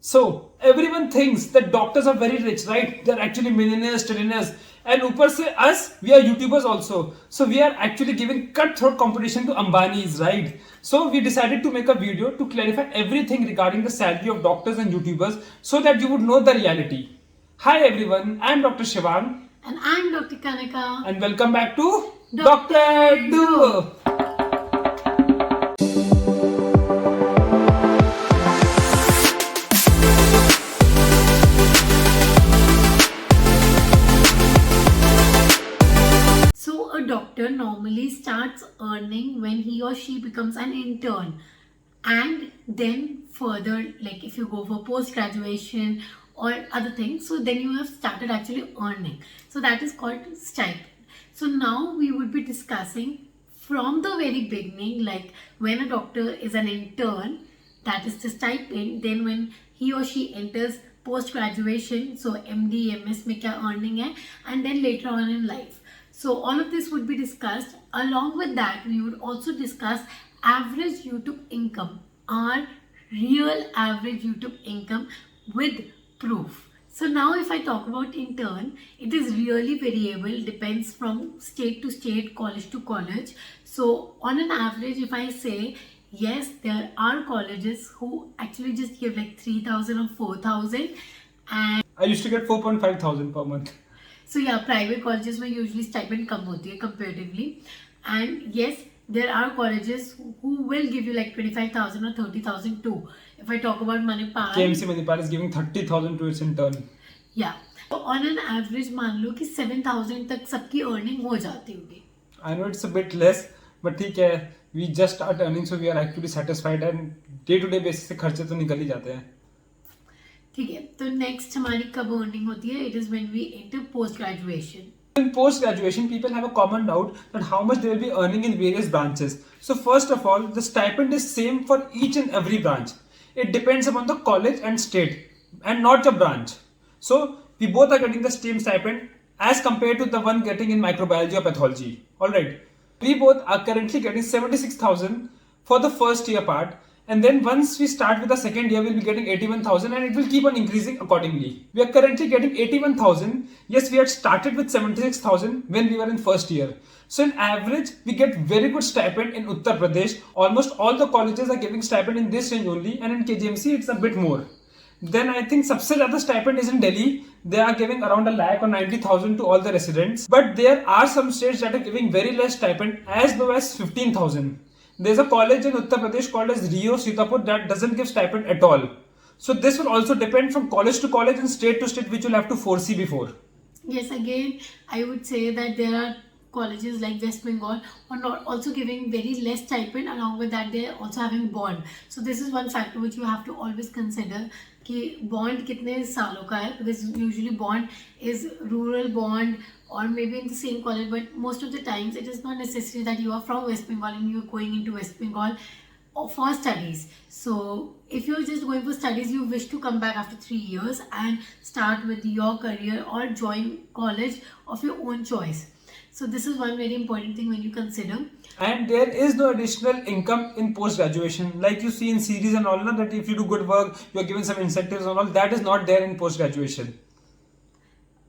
So everyone thinks that doctors are very rich, right? They're actually millionaires, trillionaires. And ऊपर से us, we are YouTubers also. So we are actually giving cutthroat competition to Ambani's, right? So we decided to make a video to clarify everything regarding the salary of doctors and YouTubers so that you would know the reality. Hi everyone, I'm Dr. Shivang. And I'm Dr. Kanika. And welcome back to Dr. Duo. Doctor normally starts earning when he or she becomes an intern, and then further, like if you go for post-graduation or other things, so then you have started actually earning. So that is called stipend. So now we would be discussing from the very beginning, like when a doctor is an intern, that is the stipend. Then when he or she enters post-graduation, so MD, MS में क्या earning है, and then later on in life. So all of this would be discussed. Along with that, we would also discuss average YouTube income, our real average YouTube income with proof. So now if I talk about intern, it is really variable, depends from state to state, college to college. So on an average, if I say, yes, there are colleges who actually just give like 3,000 or 4,000, and I used to get 4,500 per month. So yeah, private colleges में usually stipend कम होती है comparatively, and yes, there are colleges who will give you like 25,000 or 30,000 too. If I talk about Manipal, KMC Manipal is giving 30,000 to its intern. Yeah, so on an average मान लो कि 7,000 तक सबकी earning हो जाती होगी. I know it's a bit less, but ठीक है, we just start earning, so we are actually satisfied, and day to day basis से खर्चे तो निकल ही जाते हैं. ठीक है, तो next हमारी कब earning होती है? It is when we enter post graduation. In post graduation, people have a common doubt that how much they will be earning in various branches. So first of all, the stipend is same for each and every branch. It depends upon the college and state, and not the branch. So we both are getting the same stipend as compared to the one getting in microbiology or pathology. Alright, we both are currently getting 76,000 for the first year part. And then once we start with the second year, we'll be getting 81,000, and it will keep on increasing accordingly. We are currently getting 81,000. Yes, we had started with 76,000 when we were in first year. So in average, we get very good stipend in Uttar Pradesh. Almost all the colleges are giving stipend in this range only, and in KGMC, it's a bit more. Then I think सबसे ज़्यादा stipend is in Delhi. They are giving around 1,00,000 or 90,000 to all the residents. But there are some states that are giving very less stipend, as low as 15,000. There's a college in Uttar Pradesh called as Rio Sitapur that doesn't give stipend at all. So this will also depend from college to college and state to state, which you'll have to foresee before. Yes, again, I would say that there are colleges like West Bengal are not also giving very less stipend. Along with that, they're also having bond. So this is one factor which you have to always consider. कि bond कितने सालों का है, because usually bond is rural bond or maybe in the same college, but most of the times it is not necessary that you are from West Bengal and you are going into West Bengal for studies. So if you are just going for studies, you wish to come back after 3 years and start with your career or join college of your own choice. So this is one very important thing when you consider. And there is no additional income in post-graduation. Like you see in series and all, that if you do good work, you are given some incentives and all. That is not there in post-graduation.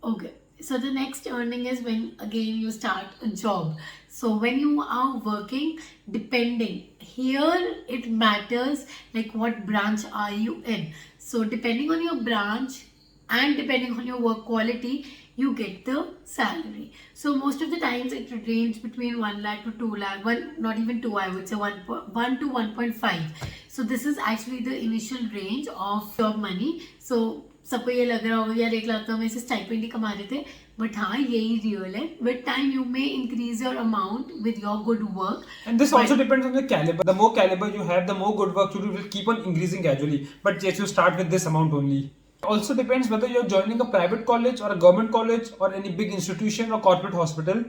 Okay. So the next earning is when again you start a job. So when you are working, depending, here it matters like what branch are you in. So depending on your branch and depending on your work quality, you get the salary. So most of the times it would range between 1 lakh to 2 lakh, not even 2, I would say 1 to 1.5. So this is actually the initial range of job money. So सबको ये लग रहा होगा यार 1 लाख तो हम ऐसे stipend ही कमा रहे थे, बट हाँ यही रियल है. With time you may increase your amount with your good work. And this also depends on the caliber. The more caliber you have, the more good work you do, will keep on increasing gradually. But yes, you start with this amount only. Also depends whether you're joining a private college or a government college or any big institution or corporate hospital.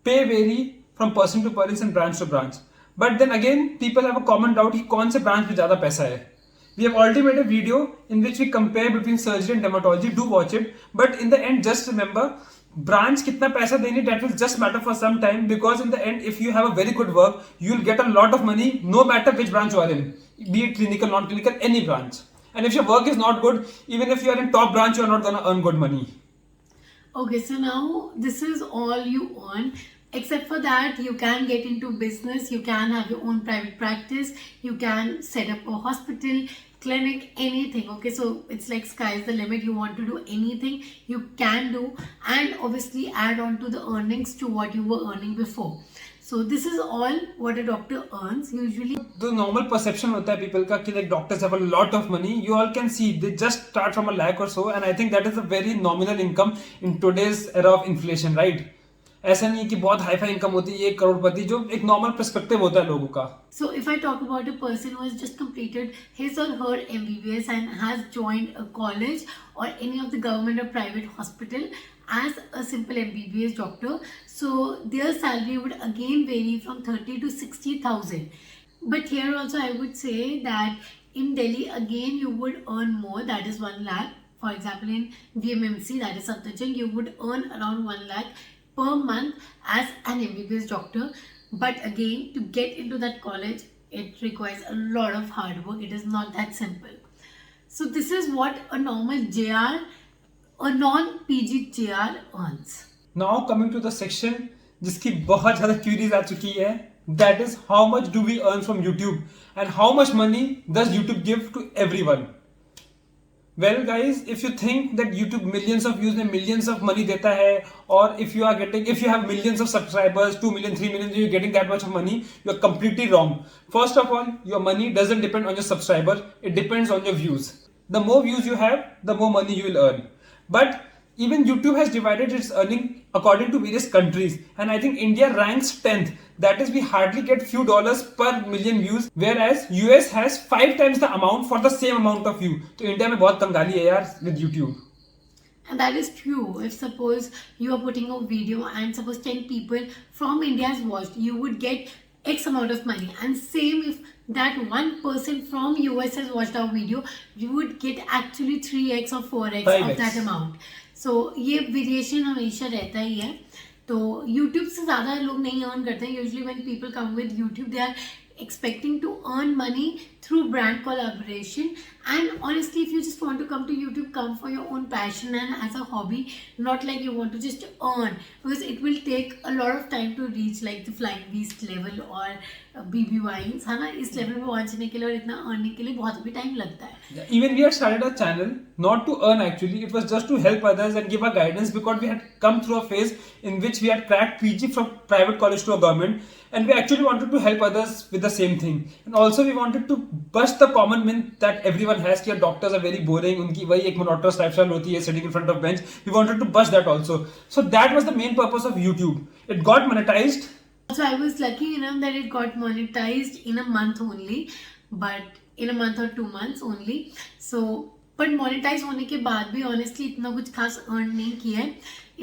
Pay vary from person to person and branch to branch. But then again, people have a common doubt कि कौन से branch में ज़्यादा पैसा है. We have already made a video in which we compare between surgery and dermatology. Do watch it. But in the end, just remember, branch कितना पैसा देनी, that will just matter for some time, because in the end, if you have a very good work, you will get a lot of money no matter which branch you are in, be it clinical, non-clinical, any branch. And if your work is not good, even if you are in top branch, you are not gonna earn good money. Okay, so now this is all you earn. Except for that, you can get into business, you can have your own private practice, you can set up a hospital, clinic, anything. Okay, so it's like sky's the limit. You want to do anything, you can do, and obviously add on to the earnings to what you were earning before. So this is all what a doctor earns usually. The normal perception होता है people का कि like doctors have a lot of money. You all can see they just start from a lakh or so, and I think that is a very nominal income in today's era of inflation, right? ऐसा नहीं है कि बहुत hi fi income होती है 1 करोड़पति, जो एक normal perspective होता है लोगों का. So if I talk about a person who has just completed his or her MBBS and has joined a college or any of the government or private hospital as a simple MBBS doctor, so their salary would again vary from 30 to 60,000. But here also I would say that in Delhi again you would earn more, that is 1 lakh. For example, in VMMC, that is Safdarjung, you would earn around 1 lakh per month as an MBBS doctor. But again, to get into that college, it requires a lot of hard work. It is not that simple. So this is what a normal JR, a non-PG JR earns. Now coming to the section जिसकी बहुत ज़्यादा curies आ चुकी है, that is how much do we earn from YouTube and how much money does YouTube give to everyone? Well guys, if you think that YouTube millions of views में millions of money देता है, or if you have millions of subscribers, 2 million, 3 million, you're getting that much of money, you're completely wrong. First of all, your money doesn't depend on your subscriber, it depends on your views. The more views you have, the more money you will earn. But even YouTube has divided its earning according to various countries, and I think India ranks 10th. That is, we hardly get few dollars per million views, whereas US has 5 times the amount for the same amount of view. So India में बहुत कंगाली है यार with YouTube. And that is true. If suppose you are putting a video and suppose 10 people from India has watched, you would get X amount of money. And same if that one person from US has watched our video, you would get actually 3x or 4x 5x. of that amount. So ये variation हमेशा रहता ही है. तो YouTube से ज़्यादा लोग नहीं earn करते हैं. Usually when people come with YouTube, they are expecting to earn money through brand collaboration. And honestly, if you just want to come to YouTube, come for your own passion and as a hobby, not like you want to just earn, because it will take a lot of time to reach like the flying beast level or BBYs, है ना. इस level पे पहुंचने के लिए और इतना earning के लिए बहुत भी time लगता है. Even we had started a channel not to earn actually, it was just to help others and give our guidance, because we had come through a phase in which we had cracked PG from private college to a government, and we actually wanted to help others with the same thing. And also we wanted to bust the common myth that everyone has कि doctors are very boring, उनकी वही एक monotonous lifestyle होती है sitting in front of bench. We wanted to bust that also. So that was the main purpose of YouTube. It got monetized. So I was lucky enough that it got monetized in a month only, but in a month or 2 months only. So, but monetize होने के बाद भी honestly इतना कुछ खास earn नहीं किया है.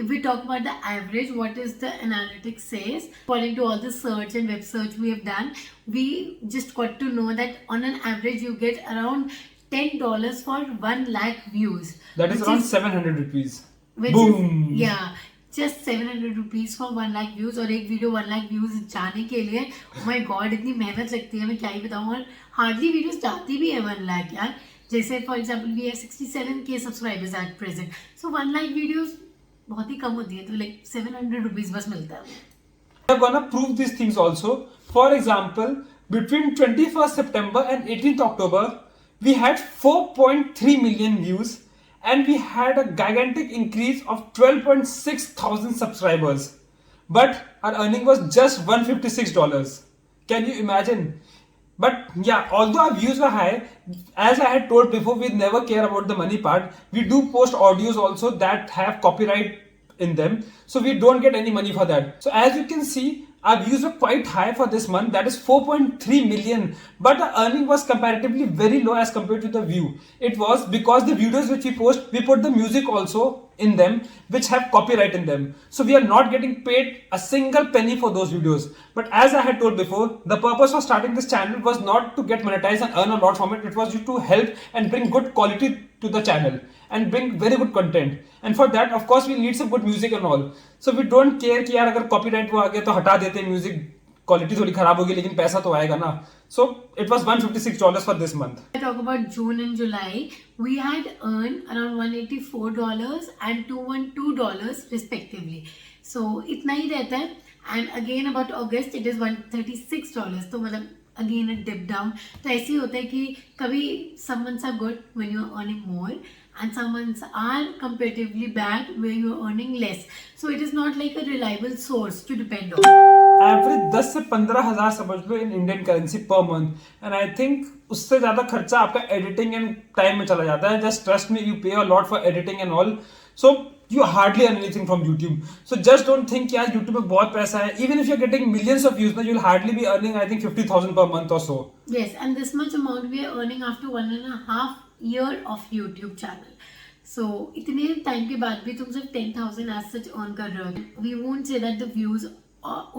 If we talk about the average, what is the analytics says, according to all the search and web search we have done, we just got to know that on an average you get around $10 for 1 lakh views. That is around 700 rupees. Boom! Yeah. Just 700 rupees for 1 lakh views. और एक video 1 lakh views जाने के लिए oh my god इतनी मेहनत लगती है, मैं क्या ही बताऊँ. और hardly videos जाती भी है 1 lakh यार. जैसे for example we have 67k subscribers at present, so 1 lakh videos बहुत ही कम होती है, तो like 700 rupees बस मिलता है. We are gonna prove these things also. For example, between 21st September and 18th October, we had 4.3 million views. And we had a gigantic increase of 12.6 thousand subscribers. But our earning was just $156. Can you imagine? But yeah, although our views were high, as I had told before, we never care about the money part. We do post audios also that have copyright in them. So we don't get any money for that. So as you can see, our views were quite high for this month, that is 4.3 million, but the earning was comparatively very low as compared to the view. It was because the videos which we post, we put the music also in them which have copyright in them. So we are not getting paid a single penny for those videos. But as I had told before, the purpose of starting this channel was not to get monetized and earn a lot from it. It was to help and bring good quality to the channel and bring very good content. And for that, of course, we need some good music and all. So we don't care कि यार अगर copyright वो आ गया तो हटा देते हैं music. Quality थोड़ी खराब होगी लेकिन पैसा तो आएगा ना. So it was $156 for this month. I talk about June and July, we had earned around $184 and $212 respectively. So इतना ही रहता है. And again about August it is $136. तो मतलब again a dip down. तो ऐसे ही होता है कि कभी some months are good when you are earning more and some months are comparatively bad where you are earning less. So it is not like a reliable source to depend on. Average 10 से 15,000 समझ लो in Indian currency per month. And I think उससे ज्यादा खर्चा आपका editing and time में चला जाता है. Just trust me, you pay a lot for editing and all. So you hardly earn anything from YouTube. So just don't think यार YouTube में बहुत पैसा है. Even if you are getting millions of views ना, you will hardly be earning I think 50,000 per month or so. Yes, and this much amount we are earning after 1.5 year of YouTube channel. So इतने time के बाद भी तुम सिर्फ 10,000 as such earn कर रहे हो. We won't say that the views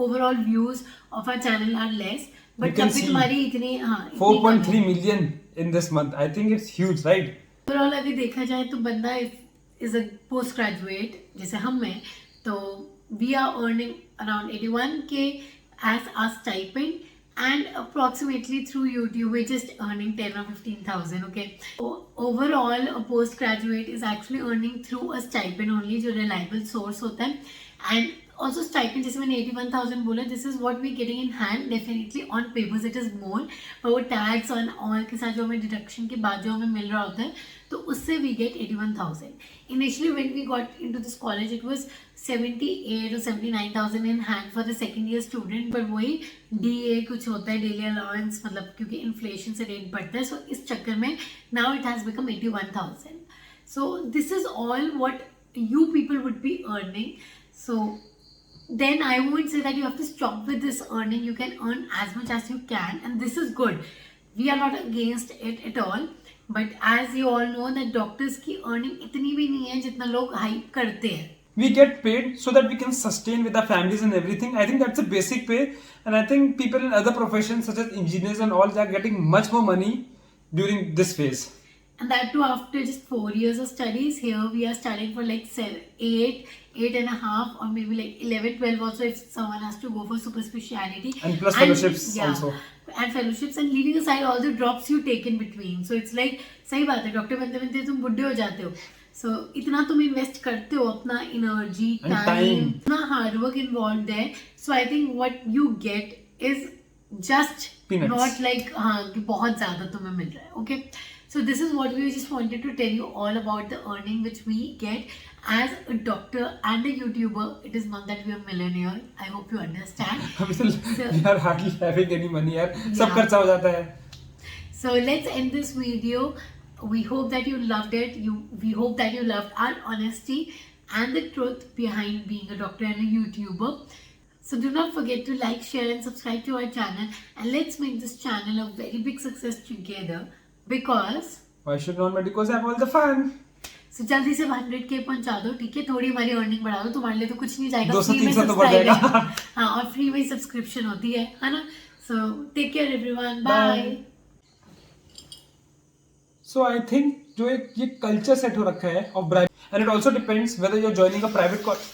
overall views of our channel are less, but तब भी तुम्हारी इतनी 4.3 million in this month. I think it's huge, right? Overall अगर देखा जाए तो बंदा is a post graduate जैसे हम हैं, तो we are earning around 81K as our stipend. And approximately through YouTube, we're just earning 10 or 15,000. Okay. So overall, a postgraduate is actually earning through a stipend only, जो reliable source होता है. And also stipend, जैसे मैंने 81,000 बोला, this is what we're getting in hand. Definitely on papers it is more, but वो tax और all के साथ जो हमें deduction के बाद जो हमें मिल रहा होता है, तो उससे we get 81,000. Initially when we got into this college, it was 78 or 79,000 in hand for the second year student. but वही DA कुछ होता है, daily allowance, मतलब क्योंकि inflation से rate बढ़ता है, so इस चक्कर में now it has become 81,000. So this is all what you people would be earning. So then I won't say that you have to stop with this earning. You can earn as much as you can, and this is good. We are not against it at all. But as you all know that doctors की earning इतनी भी नहीं है जितना लोग hype करते हैं. We get paid so that we can sustain with our families and everything. I think that's a basic pay, and I think people in other professions such as engineers and all, they are getting much more money during this phase. And that too after just 4 years of studies. Here we are studying for like 8.5 or maybe like 11, 12 also if someone has to go for super speciality. And plus fellowships also. And fellowships, and leaving aside all the drops you take in between. So it's like सही बात है, doctor बनते बनते तुम बुढ़े हो जाते हो. So इतना तुम इन्वेस्ट करते हो अपना एनर्जी, टाइम, इतना हार्ड वर्क इन्वॉल्व है. So I think what you get is just peanuts. Not like हाँ कि बहुत ज़्यादा तुम्हें मिल रहा है. Okay. So this is what we just wanted to tell you all about the earning which we get as a doctor and a YouTuber. It is not that we are millionaire. I hope you understand. So, we are hardly having any money यार. सब खर्चा हो जाता है. So let's end this video. We hope that you loved it. We hope that you loved our honesty and the truth behind being a doctor and a YouTuber. So do not forget to like, share and subscribe to our channel. And let's make this channel a very big success together. Because why should non-medicals have all the fun? So जल्दी से 100K पहुंचा दो, ठीक है. थोड़ी हमारी earning बढ़ा दो, तुम्हारे लिए तो कुछ नहीं जाएगा. 200-300 तो बढ़ जाएगा. हाँ, और फ्री में सब्सक्रिप्शन होती है ना. So take care everyone. Bye. So I think जो एक ये कल्चर सेट हो रखा है of bribe, and it also depends whether you're joining a private college.